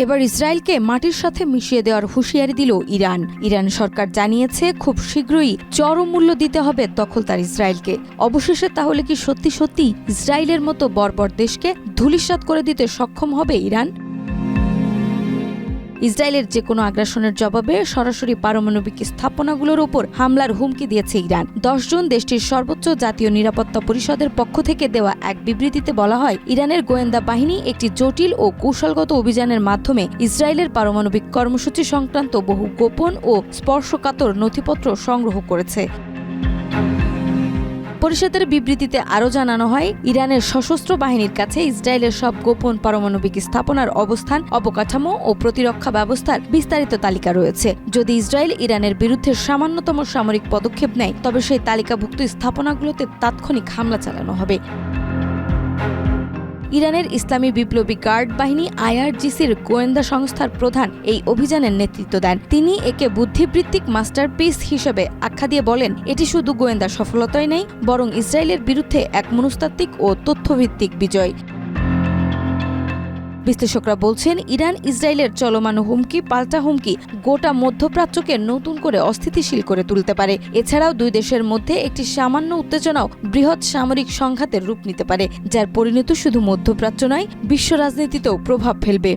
এবার ইসরায়েলকে মাটির সাথে মিশিয়ে দেওয়ার হুঁশিয়ারি দিল ইরান। ইরান সরকার জানিয়েছে খুব শীঘ্রই চরম মূল্য দিতে হবে দখলদার ইসরায়েলকে। অবশেষে তাহলে কি সত্যি সত্যি ইসরায়েলের মতো বর্বর দেশকে ধূলিসাৎ করে দিতে সক্ষম হবে ইরান? ইসরায়েলের যে কোনো আগ্রাসনের জবাবে সরাসরি পারমাণবিক স্থাপনাগুলোর উপর হামলার হুমকি দিয়েছে ইরান। 10 জুন দেশটির সর্বোচ্চ জাতীয় নিরাপত্তা পরিষদের পক্ষ থেকে দেওয়া এক বিবৃতিতে বলা হয়, ইরানের গোয়েন্দা বাহিনী একটি জটিল ও কৌশলগত অভিযানের মাধ্যমে ইসরায়েলের পারমাণবিক কর্মসূচি সংক্রান্ত বহু গোপন ও স্পর্শকাতর নথিপত্র সংগ্রহ করেছে। পরিষদের বিবৃতিতে আরও জানানো হয়, ইরানের সশস্ত্র বাহিনীর কাছে ইসরায়েলের সব গোপন পারমাণবিক স্থাপনার অবস্থান, অবকাঠামো ও প্রতিরক্ষা ব্যবস্থার বিস্তারিত তালিকা রয়েছে। যদি ইসরায়েল ইরানের বিরুদ্ধে সামান্যতম সামরিক পদক্ষেপ নেয়, তবে সেই তালিকাভুক্ত স্থাপনাগুলোতে তাৎক্ষণিক হামলা চালানো হবে। ইরানের ইসলামী বিপ্লবী গার্ড বাহিনী IRGCর গোয়েন্দা সংস্থার প্রধান এই অভিযানের নেতৃত্ব দেন। তিনি একে বুদ্ধিবৃত্তিক মাস্টারপিস হিসেবে আখ্যা দিয়ে বলেন, এটি শুধু গোয়েন্দা সফলতাই নেই, বরং ইসরায়েলের বিরুদ্ধে এক মনস্তাত্ত্বিক ও তথ্যভিত্তিক বিজয়। বিশ্লেষকরা বলছেন, ইরান ইসরায়েলের চলমান হুমকি পাল্টা হুমকি গোটা মধ্যপ্রাচ্যকে নতুন করে অস্থিতিশীল করে তুলতে পারে। এছাড়াও দুই দেশের মধ্যে একটি সামান্য উত্তেজনাও বৃহৎ সামরিক সংঘাতের রূপ নিতে পারে, যার পরিণতি শুধু মধ্যপ্রাচ্য নয়, বিশ্ব রাজনীতিতেও প্রভাব ফেলবে।